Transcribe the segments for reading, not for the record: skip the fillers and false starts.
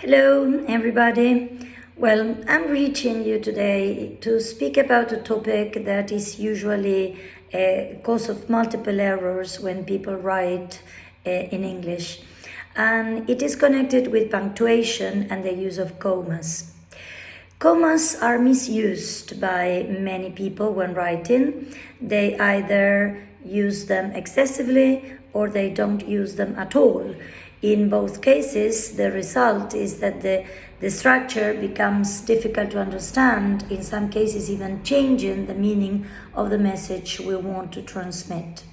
Hello, everybody. Well, I'm reaching you today to speak about a topic that is usually a cause of multiple errors when people write in English, and it is connected with punctuation and the use of commas. Commas are misused by many people when writing. They either use them excessively or they don't use them at all. In both cases, the result is that the structure becomes difficult to understand, in some cases even changing the meaning of the message we want to transmit.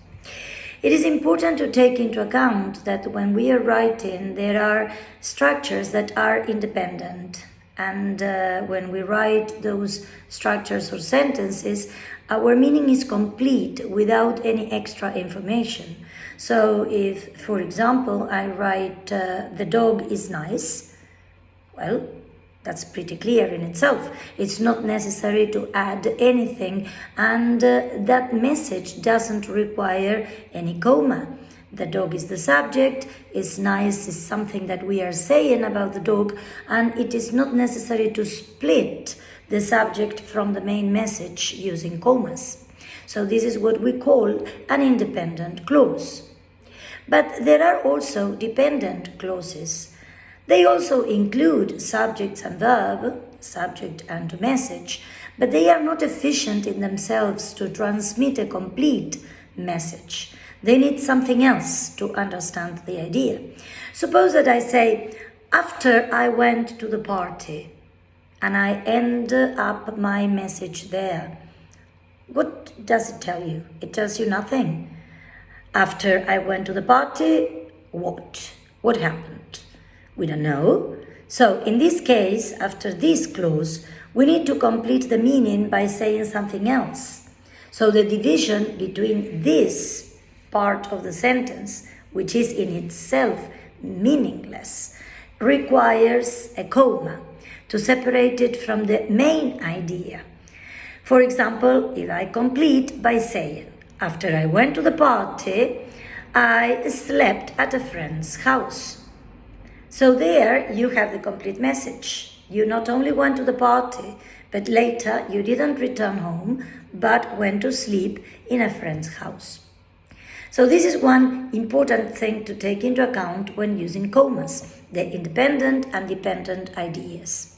It is important to take into account that when we are writing, there are structures that are independent. And when we write those structures or sentences, our meaning is complete without any extra information. So if, for example, I write, the dog is nice, well, that's pretty clear in itself. It's not necessary to add anything, and that message doesn't require any comma. The dog is the subject, is nice is something that we are saying about the dog, and it is not necessary to split the subject from the main message using commas. So this is what we call an independent clause. But there are also dependent clauses. They also include subjects and verb, subject and message, but they are not efficient in themselves to transmit a complete message. They need something else to understand the idea. Suppose that I say, after I went to the party, and I end up my message there. What does it tell you? It tells you nothing. After I went to the party, what? What happened? We don't know. So in this case, after this clause, we need to complete the meaning by saying something else. So the division between this part of the sentence, which is in itself meaningless, requires a comma to separate it from the main idea. For example, if I complete by saying, after I went to the party, I slept at a friend's house. So there you have the complete message. You not only went to the party, but later you didn't return home, but went to sleep in a friend's house. So this is one important thing to take into account when using commas, the independent and dependent ideas.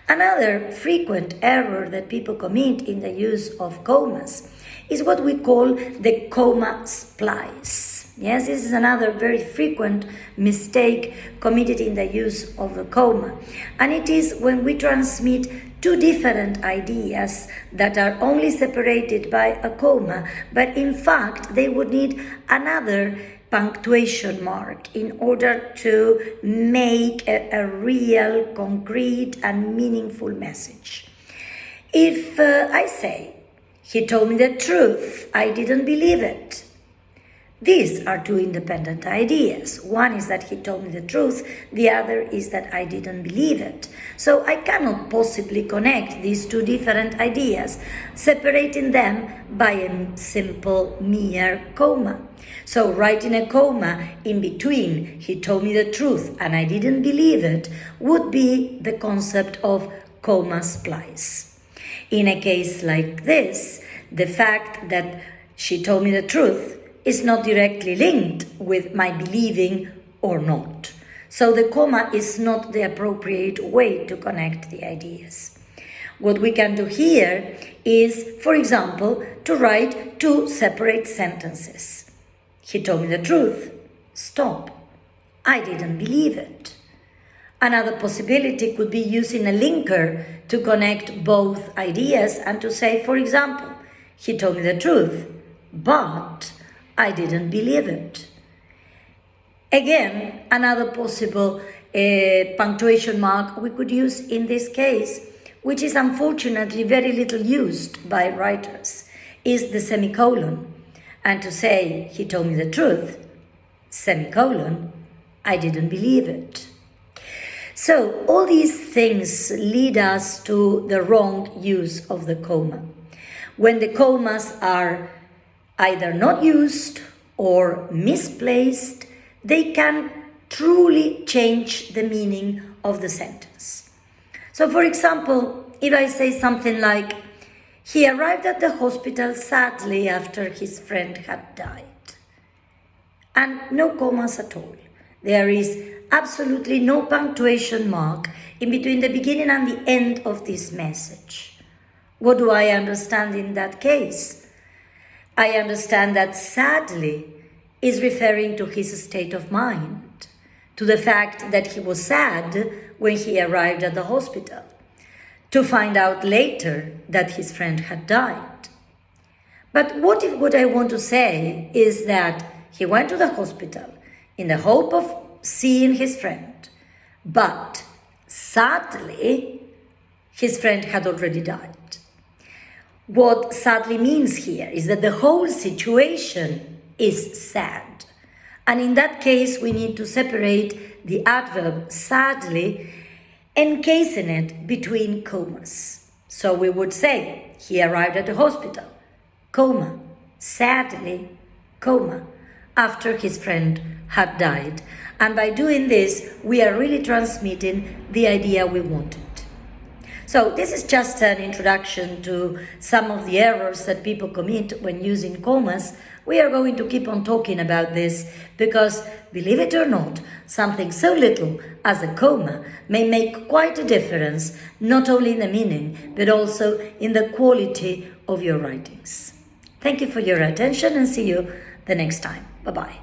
Another frequent error that people commit in the use of commas is what we call the comma splice. Yes, this is another very frequent mistake committed in the use of the comma. And it is when we transmit two different ideas that are only separated by a comma, but in fact they would need another punctuation mark in order to make a real, concrete and meaningful message. If I say, he told me the truth, I didn't believe it. These are two independent ideas. One is that he told me the truth, the other is that I didn't believe it. So I cannot possibly connect these two different ideas, separating them by a simple mere comma. So writing a comma in between, he told me the truth and I didn't believe it, would be the concept of comma splice. In a case like this, the fact that she told me the truth is not directly linked with my believing or not. So the comma is not the appropriate way to connect the ideas. What we can do here is, for example, to write two separate sentences. He told me the truth. Stop. I didn't believe it. Another possibility could be using a linker to connect both ideas and to say, for example, he told me the truth, but I didn't believe it. Again, another possible punctuation mark we could use in this case, which is unfortunately very little used by writers, is the semicolon. And to say, he told me the truth, semicolon, I didn't believe it. So all these things lead us to the wrong use of the comma. When the commas are either not used or misplaced, they can truly change the meaning of the sentence. So for example, if I say something like, he arrived at the hospital sadly after his friend had died. And no commas at all. There is absolutely no punctuation mark in between the beginning and the end of this message. What do I understand in that case? I understand that sadly is referring to his state of mind, to the fact that he was sad when he arrived at the hospital, to find out later that his friend had died. But what if what I want to say is that he went to the hospital in the hope of seeing his friend, but sadly, his friend had already died. What sadly means here is that the whole situation is sad. And in that case, we need to separate the adverb sadly, encasing it between commas. So we would say, he arrived at the hospital, comma, sadly, comma, after his friend had died. And by doing this, we are really transmitting the idea we wanted. So this is just an introduction to some of the errors that people commit when using commas. We are going to keep on talking about this because, believe it or not, something so little as a comma may make quite a difference, not only in the meaning, but also in the quality of your writings. Thank you for your attention and see you the next time. Bye-bye.